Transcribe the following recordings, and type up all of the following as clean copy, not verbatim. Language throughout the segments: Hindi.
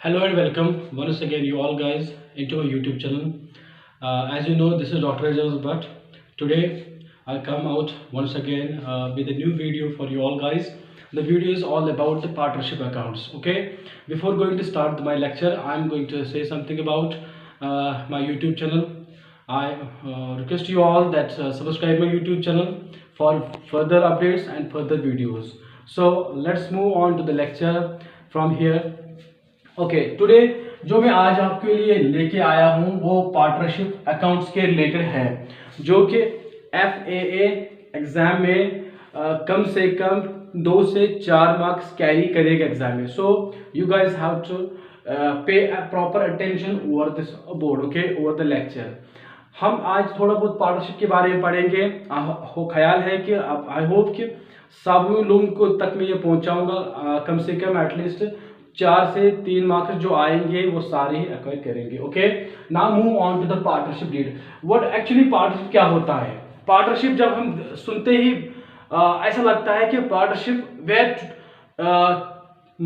Hello and welcome once again, you all guys, into my YouTube channel. As you know, this is Dr. Ajaz Bhatt. Today, I come out once again with a new video for you all guys. The video is all about the partnership accounts. Okay, before going to start my lecture, I'm going to say something about my YouTube channel. I request you all that subscribe my YouTube channel for further updates and further videos. So let's move on to the lecture from here. Okay today जो मैं आज आपके लिए लेके आया हूँ वो पार्टनरशिप अकाउंट्स के रिलेटेड है, जो कि FAA एग्जाम में कम से कम 2 से 4 मार्क्स कैरी करेगा एग्जाम में. So you guys have to pay proper attention over this board, okay, over the lecture. हम आज थोड़ा बहुत पार्टनरशिप के बारे में पढ़ेंगे. हो ख्याल है कि आई होप कि सब लोगों को तक मैं ये पहुंचाऊंगा. कम से कम एटलीस्ट 4 से 3 मार्क्स जो आएंगे वो सारे ही एक्वायर करेंगे. Okay, now move on to the partnership deed. What actually partnership क्या होता है? पार्टनरशिप जब हम सुनते ही ऐसा लगता है कि partnership where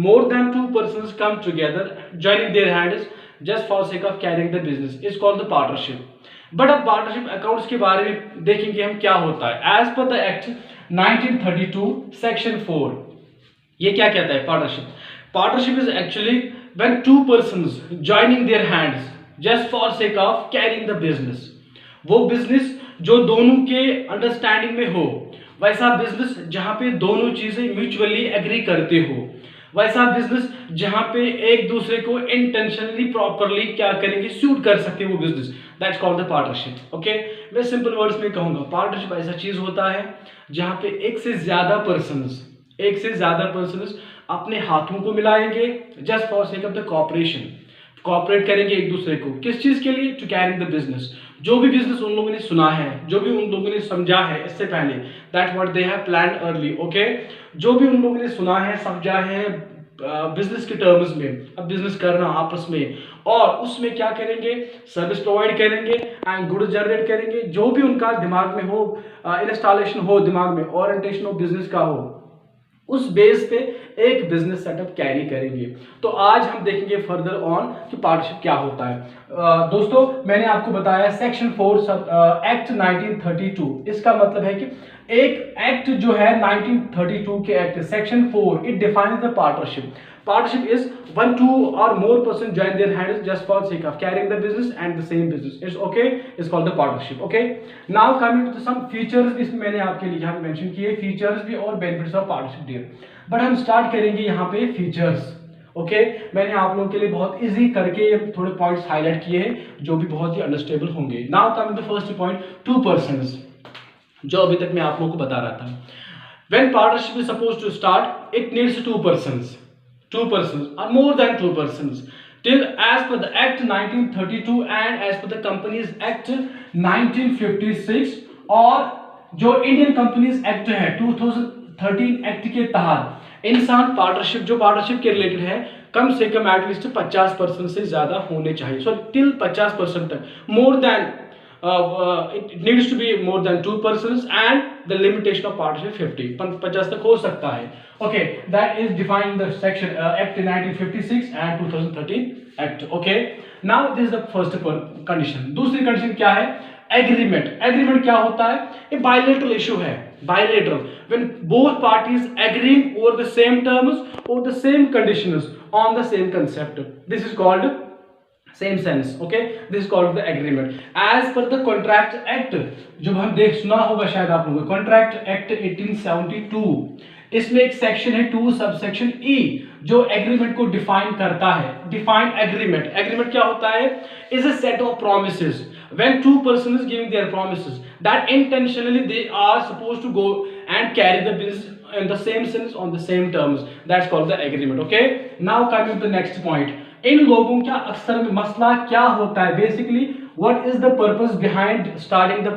more than 2 persons come together joining their hands just for sake of carrying the business is called the partnership. But अब पार्टनरशिप अकाउंट्स के बारे में देखेंगे हम क्या होता है. As per the act 1932 section 4 ये क्या कहता है? Partnership is actually when 2 persons joining their hands just for sake of carrying the business. वो बिजनेस जो दोनों के अंडरस्टैंडिंग में हो, वैसा बिजनेस जहां पे दोनों चीजें म्यूचुअली एग्री करते हो, वैसा बिजनेस जहां पे एक दूसरे को इंटेंशनली प्रॉपरली क्या करेंगे, सूट कर सकते हैं वो business. That's called the partnership. Okay, मैं सिंपल वर्ड्स में कहूंगा, पार्टनरशिप ऐसा चीज होता है जहां पे एक से ज्यादा पर्सन्स अपने हाथों को मिलाएंगे just for sake of the cooperation. Cooperate करेंगे एक दूसरे को किस चीज के लिए? To carry the business. जो भी बिजनेस उन लोगों ने सुना है, जो भी उन लोगों ने समझा है इससे पहले, that what they have planned early. Okay, जो भी उन लोगों ने सुना है, समझा है बिजनेस के टर्म्स में, अब बिजनेस करना आपस में, और उसमें क्या करेंगे, सर्विस प्रोवाइड करेंगे एंड गुड जनरेट करेंगे. जो भी उनका दिमाग में हो, इंस्टॉलेशन हो दिमाग में, ओरिएंटेशन हो बिजनेस का हो, उस बेस पे एक बिजनेस सेटअप कैरी करेंगे. तो आज हम देखेंगे फर्दर ऑन कि पार्टनरशिप क्या होता है. दोस्तों, मैंने आपको बताया सेक्शन 4 एक्ट 1932. इसका मतलब है कि एक एक्ट जो है 1932 के act section 4, it defines the partnership. Partnership is when 2 or more persons join their hands just for sake of carrying the business and the same business. It's okay. It's called the partnership. Okay. Now coming to some features, इसमें मैंने आपके लिए यहाँ मेंशन किए फीचर्स भी और benefits of partnership deal. But हम स्टार्ट करेंगे यहाँ पे फीचर्स. ओके, मैंने आप लोगों के लिए बहुत इजी करके थोड़े पॉइंट्स हाईलाइट किए हैं जो भी बहुत ही अंडरस्टेबल होंगे. Now coming to first point, 2 persons, जो अभी तक मैं आप लोगों को बता रहा था. When partnership is supposed to start, it needs 2 persons or more than 2 persons till as per the act 1932 and as per the companies act 1956 और जो इंडियन कंपनीज एक्ट है 2013 एक्ट के तहत इंसान पार्टनरशिप के रिलेटेड है कम से कम एटलीस्ट 50% से ज्यादा होने चाहिए. सो टिल 50% तक, more than it needs to be more than 2 persons and the limitation of partnership 50 तक हो सकता है. Okay, that is defined in the section act 1956 and 2013 act. Okay, now this is the first condition. दूसरी कंडीशन क्या है? एग्रीमेंट क्या होता है? ये बायलैटरल इशू है. Bilateral, when both parties agreeing over the same terms or the same conditions on the same concept, this is called same sense. Okay, this called the agreement. As per the contract act, जो हम देख सुना होगा शायद आप लोगों को, कॉन्ट्रैक्ट एक्ट 1872, इसमें एक सेक्शन है 2 सबसेक्शन E जो एग्रीमेंट को डिफाइन करता है. डिफाइन एग्रीमेंट क्या होता है? Is a set of promises when 2 persons is giving their promises that intentionally they are supposed to go and carry the business in the same sense on the same terms. That's called the agreement. Okay, now coming to the next point. इन लोगों का अक्सर में मसला क्या होता है? Basically what is the purpose behind starting the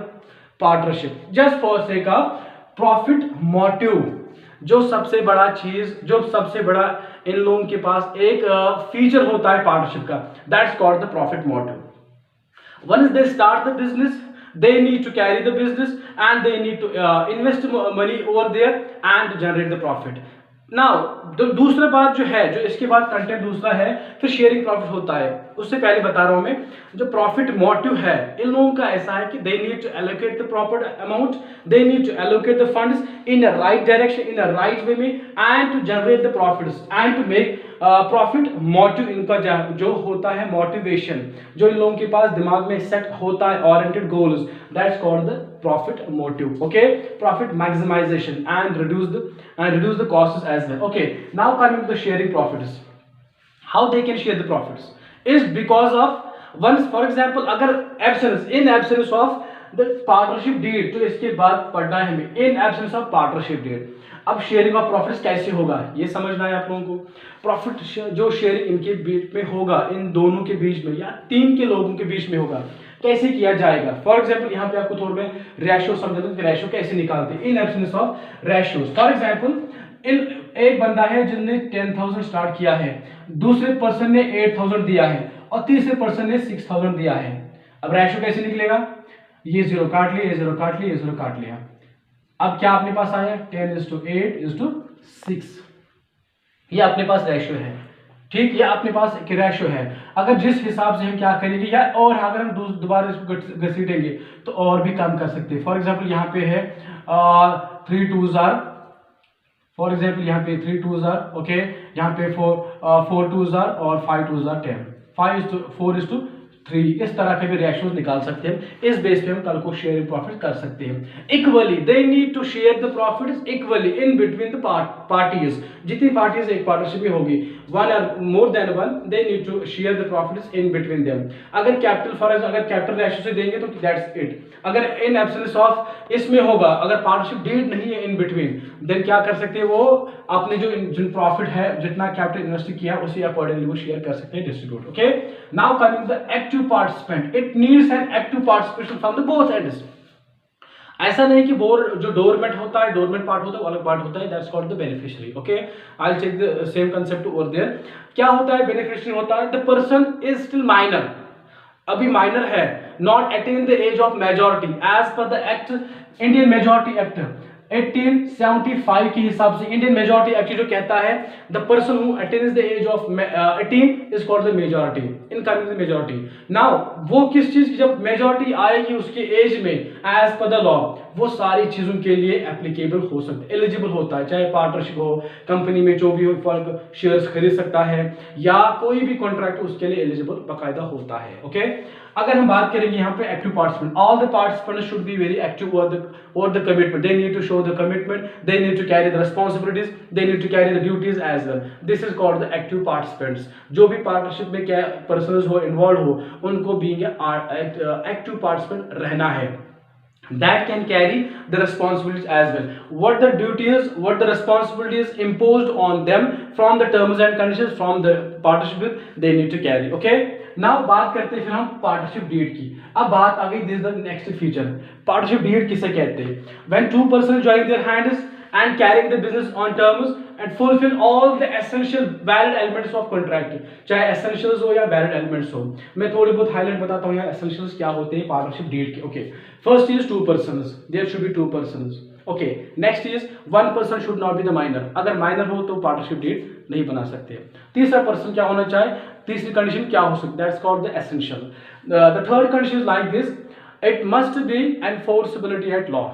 partnership? Just for sake of profit motive. जो सबसे बड़ा इन लोगों के पास एक फीचर होता है पार्टनरशिप का, that's called the profit motive. Once they start the business, they need to carry the business and they need to invest money over there and generate the profit. Now दूसरा बात जो है, जो इसके बाद कंटेंट दूसरा है, फिर शेयरिंग प्रॉफिट होता है। उससे पहले बता रहा हूं मैं, जो प्रॉफिट मोटिव है इन लोगों का ऐसा है कि they need to allocate the proper amount, they need to allocate the funds in a right direction, in a right way में, and to generate the profits and to make profit. Motive इनका जो होता है, मोटिवेशन जो इन लोगों के पास दिमाग में सेट होता है, oriented goals, that's called the profit motive. Okay, profit maximization and reduce the costs as well. Okay, now coming to the sharing profits, how they can share the profits is because of once, for example, अगर in absence of the partnership deed, तो इसके बाद पढ़ना है हमें in absence of partnership deed। अब शेयरिंग ऑफ प्रॉफिट्स कैसे होगा ये समझना है आप लोगों को। प्रॉफिट जो शेयरिंग इनके बीच में होगा, इन दोनों के बीच में या टीम के लोगों के बीच में होगा, कैसे किया जाएगा। फॉर एग्जाम्पल यहाँ पे आपको थोड़ा मैं रेशियो समझा दूं कि रेशियो कैसे निकालते हैं in absence of ratios. For example एक बंदा है जिसने 10,000 स्टार्ट किया है, दूसरे पर्सन ने 8,000 दिया है और तीसरे पर्सन ने 6,000 दिया है। अब रेशियो कैसे निकलेगा, ये जीरो काट लिया, ये जीरो काट लिया, ये जीरो काट लिया। अब क्या अपने पास आया 10:8:6, ये अपने पास रेशियो है। ठीक, ये अपने पास एक रेशियो है। अगर जिस हिसाब से हम क्या करेंगे, या और अगर हम दोबारा इसको घसीटेंगे तो और भी कम कर सकते हैं। फॉर एग्जाम्पल यहाँ पे है 3 2s आर, फॉर एग्जाम्पल यहाँ पे 3 2s आर, ओके, यहाँ पे 4 2s आर और 5 2s आर 10, 5:4:3, इस तरह के भी रेशियोज निकाल सकते हैं। इस बेस पे हम कल को शेयरिंग प्रॉफिट कर सकते हैं। Equally they need to share the profits equally in between the parties. जितनी पार्टीज एक पार्टनरशिप में होगी, वन और more than one, they need to share the profits in between them. अगर कैपिटल फॉर अगर कैपिटल रेशियो से देंगे तो दैट्स इट। अगर इन एब्सेंस ऑफ इसमें होगा, अगर पार्टनरशिप डीड नहीं है इन बिटवीन, देन क्या कर सकते हैं, वो अपने जो प्रॉफिट है, जितना कैपिटल इन्वेस्ट किया उसी अकॉर्डिंगली वो शेयर कर सकते हैं, distribute. Okay, now coming the active participant, it needs an active participation from the both ends. ऐसा नहीं कि जो डोरमेट होता है, डोरमेट पार्ट होता है वो अलग पार्ट होता है, that's called the beneficiary. Okay, I will check the same concept over there. क्या होता है बेनिफिशियरी, होता है the person is still minor, अभी माइनर है, not attain the age of majority as per the act, Indian majority act 1875 के हिसाब से इंडियन मेजॉरिटी एक्ट जो कहता है the person who attains the age of 18 is called the majority, incoming the majority. Now वो किस चीज की, जब मेजॉरिटी आएगी उसके एज में, एज पर द लॉ वो सारी चीजों के लिए एप्लीकेबल हो सकता है, एलिजिबल होता है, चाहे पार्टनरशिप हो, कंपनी में जो भी हो शेयर्स खरीद सकता है, या कोई भी कॉन्ट्रैक्ट उसके लिए एलिजिबल बाकायदा होता है। ओके, अगर हम बात करेंगे यहाँ पे active participant, all the participants should be very active और the commitment, they need to show the commitment, they need to carry the responsibilities, they need to carry the duties as well, this is called the active participants. जो भी पार्टनरशिप में क्या पर्सन्स हो, इन्वॉल्व हो, उनको बीइंग एक्टिव पार्टिसिपेंट रहना है, that can carry the responsibilities as well. What the duties, what the responsibilities imposed on them from the terms and conditions from the partnership they need to carry. Okay, now बात करते हैं फिर हम पार्टनरशिप डीड की। अब बात आ गई, this the next feature, partnership deed किसे कहते हैं, when two persons join their hands and carrying the business on terms and fulfill all the essential valid elements of contract, चाहे essentials हो या valid elements हो। मैं थोड़ी बहुत हाईलाइट बताता हूँ यहाँ essentials क्या होते हैं पार्टनरशिप डीड के। Okay, first is 2 persons, there should be 2 persons। Okay, next is 1 person should not be the minor, अगर माइनर हो तो पार्टनरशिप डीड नहीं बना सकते। तीसरा पर्सन क्या होना चाहिए, तीसरी कंडीशन क्या हो सकती है, that's called the essential. The third condition is like this, it must be enforceability at law.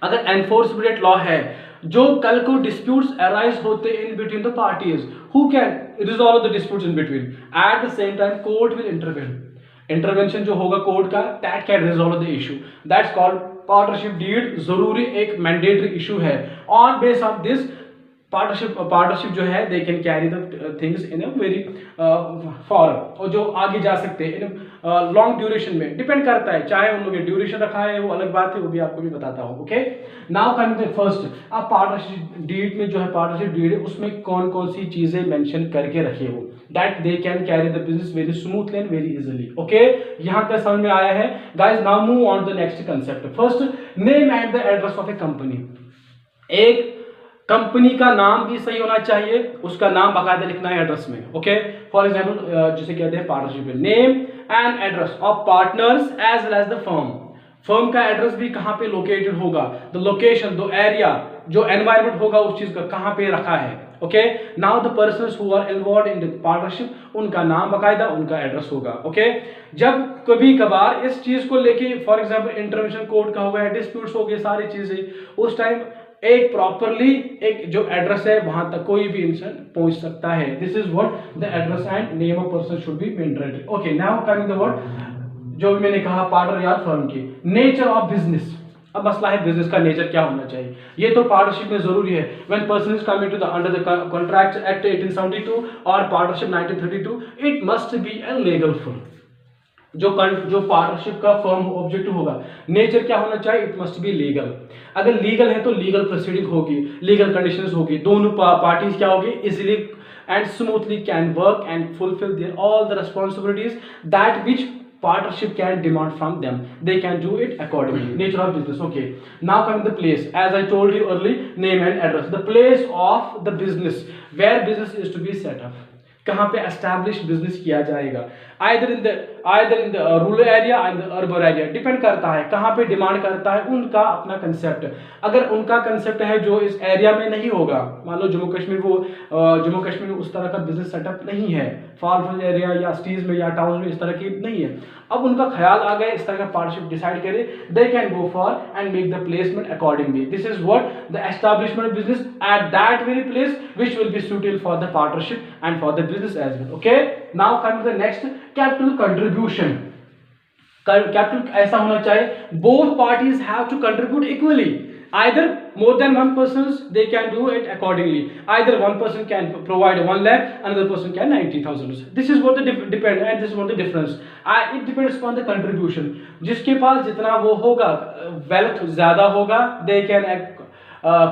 अगर एनफोर्सबिलिटी लॉ है, जो कल को डिस्प्यूट्स अराइज होते in between the parties, who can resolve the disputes in between, at the same time court will intervene, intervention जो होगा कोर्ट का, that can resolve the issue, that's called partnership deed. जरूरी एक मैंडेटरी इशू है, on base of this partnership जो है they can carry the things in a very for, और जो आगे जा सकते हैं इन लॉन्ग ड्यूरेशन में, डिपेंड करता है, चाहे उन लोगों ने ड्यूरेशन रखा है वो अलग बात है, वो भी आपको भी बताता हूँ। Okay, now coming to first, अब पार्टनरशिप डीड में जो है पार्टनरशिप डीड है उसमें कौन कौन सी चीजें मेंशन करके रखे हो, that they can carry the business very smoothly and very easily. Okay, यहाँ तक समझ में आया है guys. Now move on the next concept. First, name and the address of A company. एक कंपनी का नाम भी सही होना चाहिए, उसका नाम बाकायदा लिखना है एड्रेस में। ओके, फॉर एग्जांपल जिसे कहते हैं partnership, name and address of partners as well as the firm. Firm का एड्रेस भी कहाँ पे लोकेटेड होगा, द लोकेशन, द एरिया, जो एनवायरमेंट होगा उस चीज का कहाँ पे रखा है। Okay, now the persons who are involve in the partnership, उनका नाम बकायदा, उनका एड्रेस होगा। ओके, जब कभी कभार इस चीज को लेके फॉर एग्जांपल इंटरवेंशन कोर्ट का हो गया, डिस्प्यूट्स हो गए, सारी चीजें, उस टाइम एक प्रॉपरली एक जो एड्रेस है वहां तक कोई भी इंसान पहुंच सकता है। This is what the address and name of person should be maintained. Okay, now coming the what जो भी मैंने कहा पार्टनर या फर्म की नेचर ऑफ बिजनेस। अब मसला है बिजनेस का नेचर क्या होना चाहिए, ये तो पार्टनरशिप में जरूरी है। When person is coming to the under the contract act 1872 और partnership 1932, it must be a legal firm. जो पार्टनरशिप का फर्म ऑब्जेक्टिव होगा, नेचर क्या होना चाहिए, इट मस्ट बी लीगल। अगर लीगल है तो लीगल प्रोसीडिंग होगी, लीगल कंडीशंस होगी, दोनों पार्टीज क्या होगी, easily and smoothly can work and fulfil their all the responsibilities that which partnership can demand from them. They can do it accordingly. Nature of business. Okay, now coming to the place, as I told you early, name and address, the place of the business, where business is to be set up, कहाँ पे एस्टैब्लिश बिजनेस किया जाएगा, either in the rural area and the urban area, depend करता है कहाँ पे डिमांड करता है उनका अपना कंसेप्ट। अगर उनका कंसेप्ट है जो इस एरिया में नहीं होगा, मान लो जम्मू कश्मीर में उस तरह का बिजनेस सेटअप नहीं है, फार फ्लंग एरिया या सिटीज में या टाउन में इस तरह की नहीं है, अब उनका ख्याल आ गया इस तरह का पार्टनरशिप डिसाइड करे, they can go for and make the placement accordingly. This is what the establishment business at that very place which will be suitable for the partnership and for the business as well. Okay, now come to the next, capital contribution. Capital ऐसा होना चाहिए both parties have to contribute equally, either more than one persons they can do it accordingly, either one person can provide 1 lakh, another person can 90,000. This is what the depend and this is what the difference. It depends upon the contribution. जिसके पास जितना वो होगा, wealth ज्यादा होगा, they can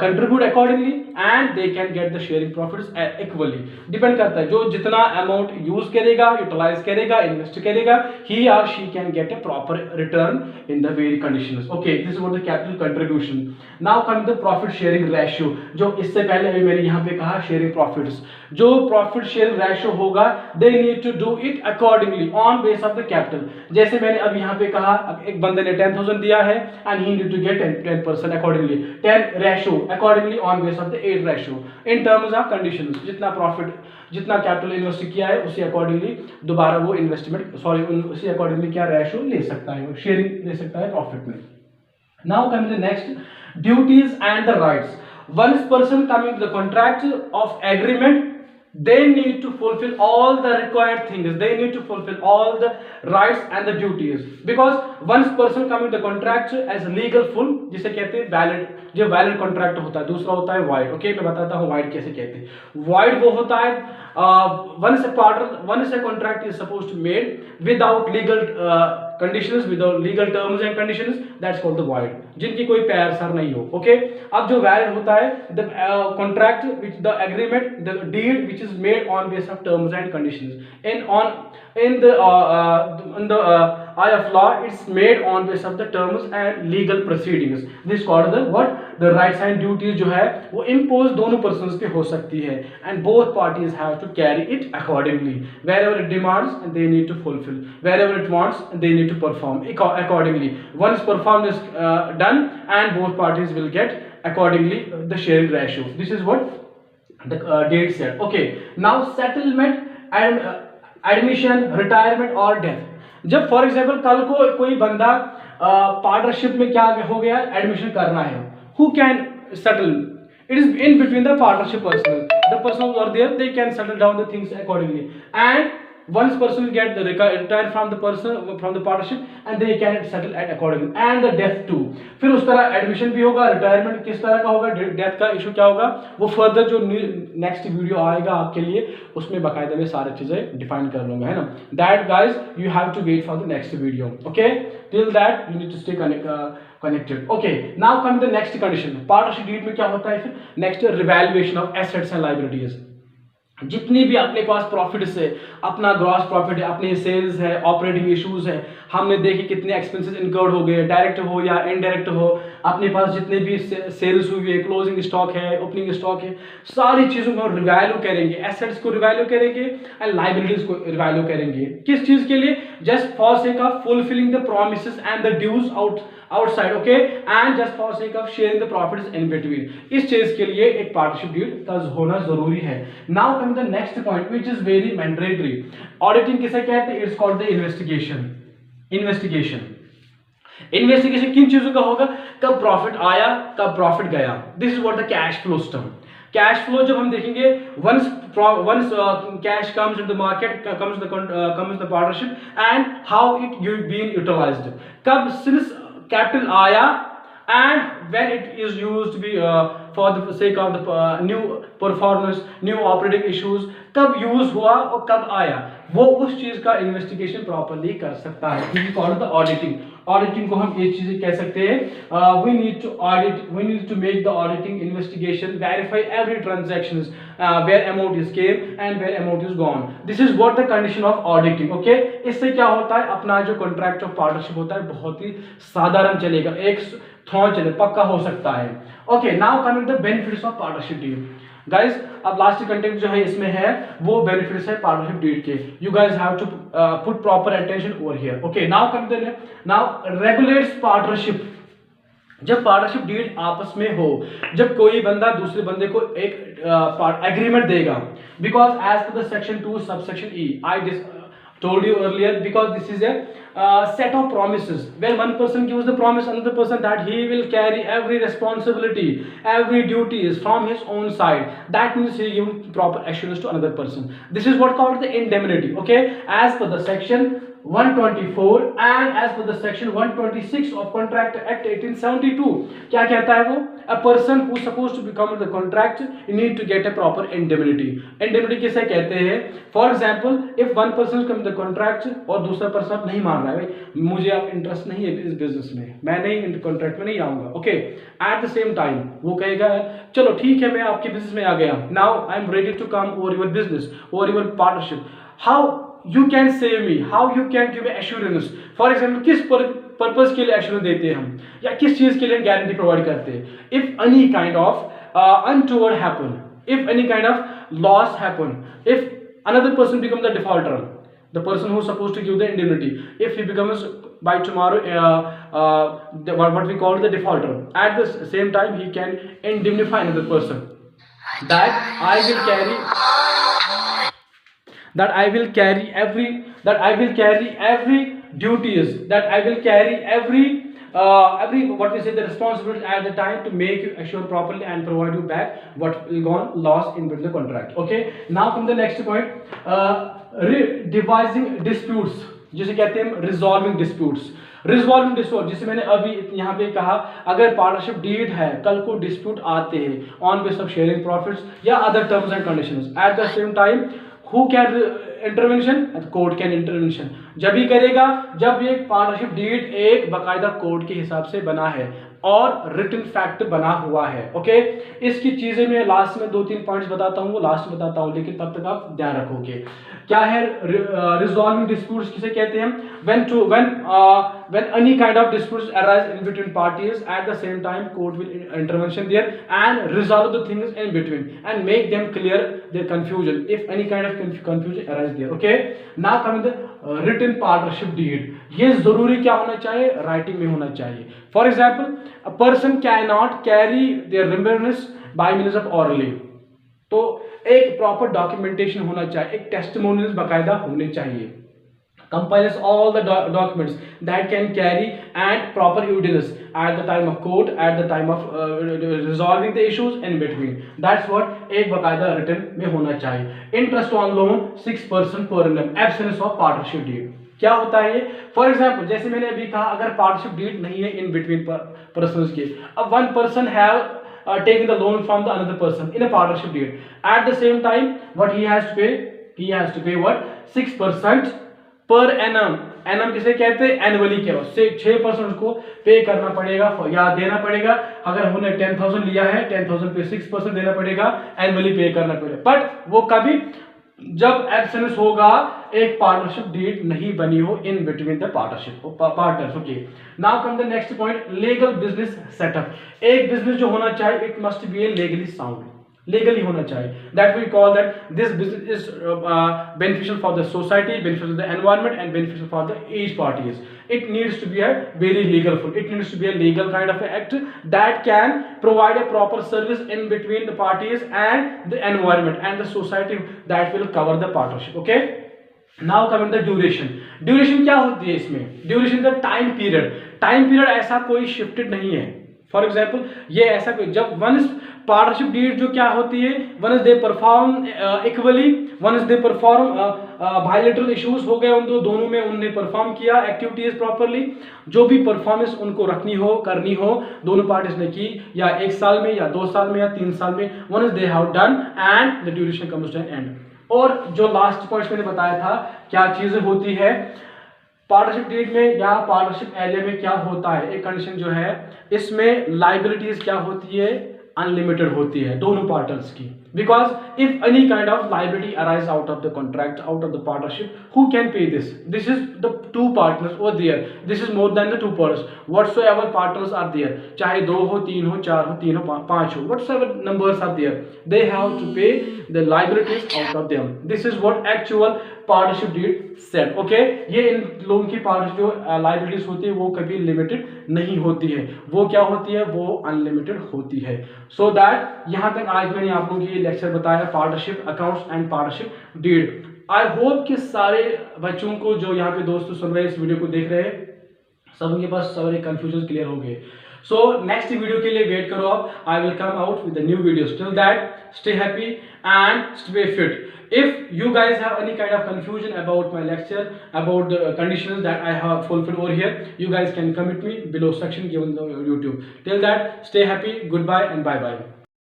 contribute accordingly and they can get the sharing profits equally. Depend करता है जो जितना amount use करेगा, utilize करेगा, invest करेगा, he or she can get a proper return in the very conditions. Okay, this is what the capital contribution. Now come the profit sharing ratio, जो इससे पहले अभी मैंने यहाँ पे कहा sharing profits, जो profit sharing ratio होगा they need to do it accordingly on base of the capital. जैसे मैंने अब यहाँ पे कहा एक बंदे ने 10,000 दिया है and he need to get 10% accordingly, 10 ratio accordingly on base of the 8 ratio in terms of conditions, जितना प्रॉफिट जितना कैपिटल इन्वेस्ट किया है उसी अकॉर्डिंगली दोबारा वो इन्वेस्टमेंट उसी अकॉर्डिंगली क्या रेशियो ले सकता है, शेयरिंग ले सकता है प्रॉफिट में। Now coming the next, duties and the rights. Once person coming to the contract of agreement, they need to fulfill all the required things, they need to fulfill all the rights and the duties, because once person coming the contract as legal full, जिसे कहते हैं वैलिड, जो वैलिड कॉन्ट्रैक्ट होता है, दूसरा होता है वाइड। ओके, मैं बताता हूँ वाइड कैसे कहते हैं। वाइड वो होता है once a contract is supposed to made without legal conditions, without legal terms and conditions, that's called the void, जिनकी कोई पैर सर नहीं हो। ओके, अब जो वैलिड होता है the contract which the agreement, the deed which is made on basis of terms and conditions in the eye of law, it's made on basis of the terms and legal proceedings. This called the what, the rights and duties जो है वो impose दोनों persons पे हो सकती है and both parties have to carry it accordingly. Wherever it demands and they need to fulfill, wherever it wants they need to perform accordingly. Once performed is done and both parties will get accordingly the sharing ratio. This is what the date said. Okay, now settlement and admission, retirement और डेथ। जब फॉर एग्जांपल कल को कोई बंदा पार्टनरशिप में क्या हो गया, एडमिशन करना है, who can settle? It is in between the partnership person, the person are there, they can settle down the things accordingly and once person will get the retire from the partnership and they can settle at accordingly and the death too. फिर उस तरह एडमिशन भी होगा, रिटायरमेंट किस तरह का होगा, डेथ का इशू क्या होगा, वो फर्दर जो नेक्स्ट वीडियो आएगा आपके लिए उसमें बाकायदा में सारी चीजें डिफाइन कर लूंगा, है ना। That guys you have to wait for the next video. Okay, till that you need to stay connected. Okay, now come the next condition. Partnership deed में क्या होता है फिर next, revaluation of assets and liabilities. जितनी भी अपने पास प्रॉफिट है, अपना ग्रॉस प्रॉफिट है, अपने सेल्स है, ऑपरेटिंग इश्यूज है, हमने देखे कितने एक्सपेंसेस इनकर्ड हो गए, डायरेक्ट हो या इनडायरेक्ट हो, अपने पास जितने भी सेल्स हुई है, क्लोजिंग स्टॉक है, ओपनिंग स्टॉक है, सारी चीज़ों को रिवैल्यू करेंगे, एसेट्स को रिवैल्यू करेंगे एंड लाइबिलिटीज को रिवैल्यू करेंगे। किस चीज़ के लिए? Just for sake of fulfilling the promises and the dues outside, okay, and just for sake of sharing the profits in between। इस चीज के लिए एक पार्टनरशिप डील का होना जरूरी है। Now come the next point which is very mandatory। Auditing किसे कहते हैं? It's called the investigation। Investigation किन चीजों का होगा? कब प्रॉफिट आया, कब प्रॉफिट गया। This is what the cash flow system. Cash flow जब हम देखेंगे, once cash comes into the market, comes the partnership and how it been utilized। कब since capital आया and when it is used to be for the sake of the new performance, new operating issues, कब यूज हुआ और कब आया, वो उस चीज का इन्वेस्टिगेशन प्रॉपर्ली कर सकता है। This is called the auditing. Auditing को हम ये चीजें कह सकते हैं, we need to make the auditing investigation, verify every transactions where amount is came and where amount is gone। this is what the condition of auditing, okay। इससे क्या होता है, अपना जो कॉन्ट्रैक्ट ऑफ पार्टनरशिप होता है बहुत ही साधारण चलेगा, एक थ्रो चले, पक्का हो सकता है। Okay, now coming the benefits of partnership deal. Guys, अब लास्ट कंटेंट जो है इसमें है वो बेनिफिट्स है पार्टनरशिप डील के। You guys have to put proper attention over here. Okay, now coming the now regulates partnership. जब पार्टनरशिप डील आपस में हो, जब कोई बंदा दूसरे बंदे को एक एग्रीमेंट देगा, because as per the section 2 subsection E I told you earlier, because this is a set of promises where one person gives the promise another person that he will carry every responsibility, every duty is from his own side, that means he gives proper assurance to another person। this is what called the indemnity, okay। as per the section 124 and as per the section 126 of Contract Act 1872, क्या कहता है वो? A person who supposed to become the contract need to get a proper indemnity। indemnity किसे कहते हैं? For example, if one person comes the contract और दूसरा person नहीं मान रहा है, भाई मुझे आप इंटरेस्ट नहीं है इस बिजनेस में, मैं नहीं कॉन्ट्रैक्ट में नहीं आऊंगा, okay. Eight the same time वो कहेगा चलो ठीक है, मैं आपके बिजनेस में आ गया, now I am ready to come over your business, over your partnership. How you can save me, how you can give assurance। for example, किस पर्पस के लिए एश्योरेंस देते हैं हम, या किस चीज के लिए गारंटी प्रोवाइड करते हैं? if any kind of untoward happen, if any kind of loss happen, if another person become the defaulter, the person who is supposed to give the indemnity, if he becomes by tomorrow what we call the defaulter, at the same time he can indemnify another person, that I will carry every duties, that I will carry every what we say the responsibility at the time to make you assure properly and provide you back what will gone lost in the contract, okay। now come the next point, devising disputes, जिसे कहते हैं resolving disputes। रिजॉल्विंग डिस्प्यूट, जिसे मैंने अभी यहाँ पे कहा, अगर पार्टनरशिप डीड है, कल को डिस्प्यूट आते हैं on base of sharing profits या other terms and conditions, at the same time who can intervention? Court can intervention. जब भी करेगा जब ये पार्टनरशिप डीड एक बकायदा कोर्ट के हिसाब से बना है और रिटन फैक्ट बना हुआ है, ओके। इसकी चीजें मैं लास्ट में 2-3 पॉइंट्स बताता हूँ, वो लास्ट में बताता हूँ, लेकिन तब तक आप ध्यान रखोगे। क्या है रिजॉल्विंग डिस्प्यूट्स किसे कहते हैं? when any kind of disputes arise in between parties, at the same time court will intervention there and resolve the things in between and make them clear their confusion if any kind of confusion arise there, okay। now coming the written partnership deed, ये जरूरी क्या होना चाहिए? राइटिंग में होना चाहिए। For example, a person cannot carry their remembrance by means of orally, तो एक प्रॉपर डॉक्यूमेंटेशन होना चाहिए, एक टेस्टिमोनियल्स बकायदा होने चाहिए, compiles all the documents that can carry and proper evidence at the time of court, at the time of resolving the issues in between, that's what एक बकायदा written में होना चाहिए। interest on loan 6% per annum, absence of partnership deed, क्या होता है ये? फॉर एग्जाम्पल, जैसे मैंने अभी कहा, अगर पार्टनरशिप डीड नहीं है इन बिटवीन पर्सन्स के, अब one person have taken the loan from the another person in a partnership deed, at the same time what he has to pay what 6% per annum। Annum किसे कहते हैं? एनुअली के उससे 6% को पे करना पड़ेगा या देना पड़ेगा। अगर हमने 10,000 लिया है, 10,000 पे 6% देना पड़ेगा, एनुअली पे करना पड़ेगा। बट वो कभी जब एब्सेंस होगा, एक पार्टनरशिप डीड नहीं बनी हो in between the partners. Okay, now come the next point, legal business setup. एक बिजनेस जो होना चाहिए, it must be a legally sound, legally होना चाहिए। That we call that this business is beneficial for the society, beneficial the environment and beneficial for the each parties. It needs to be a very legal full. It needs to be a legal kind of act that can provide a proper service in between the parties and the environment and the society that will cover the partnership. Okay. Now coming the duration. Duration क्या होती है इसमें? Duration the time period. Time period ऐसा कोई shifted नहीं है। फॉर एग्जाम्पल, ये ऐसा कोई, जब वन इज पार्टनरशिप डीड जो क्या होती है, one is they perform equally, one is they perform bilateral issues हो गए उन दोनों में, उनने परफॉर्म किया एक्टिविटीज प्रॉपरली, जो भी परफॉर्मेंस उनको रखनी हो, करनी हो, दोनों पार्टीज ने की, या 1 साल में या 2 साल में या 3 साल में, one is they have done and the duration comes to an end. और जो लास्ट पॉइंट मैंने बताया था, क्या चीजें होती है पार्टनरशिप डीड में या पार्टनरशिप एरिया में, क्या होता है, एक कंडीशन जो है इसमें लाइबिलिटीज क्या होती है, अनलिमिटेड होती है दोनों पार्टनर्स की। Because if any kind of liability arise out of the contract, out of the partnership, who can pay this? This is the 2 partners और there, this is more than the 2 persons, whatsoever partners are there, चाहे 2 हो, 3 हो, 4 हो, 3 हो, 5 हो, whatsoever numbers are there, they have to pay the liabilities out of them. This is what actual partnership deed said. Okay, ये इन लोगों की पार्टनरशिप जो लाइबिलिटीज होती है वो कभी लिमिटेड नहीं होती है, वो क्या होती है, वो अनलिमिटेड होती है। सो दैट यहाँ तक आज मैंने आप लोगों को ये लेक्चर बताया, partnership accounts and partnership deed. I hope कि सारे बच्चों को जो यहाँ पे दोस्तों सुन रहे हैं, इस वीडियो को देख रहे हैं, सबके पास सारे कंफ्यूजन क्लियर हो गए। सो नेक्स्ट वीडियो के लिए वेट करो आप, I will come out with the new videos. Till that stay happy and stay fit. If you guys have any kind of confusion about my lecture, about the conditions that I have fulfilled over here, you guys can comment me below section given on YouTube. Till that, stay happy, goodbye and bye bye.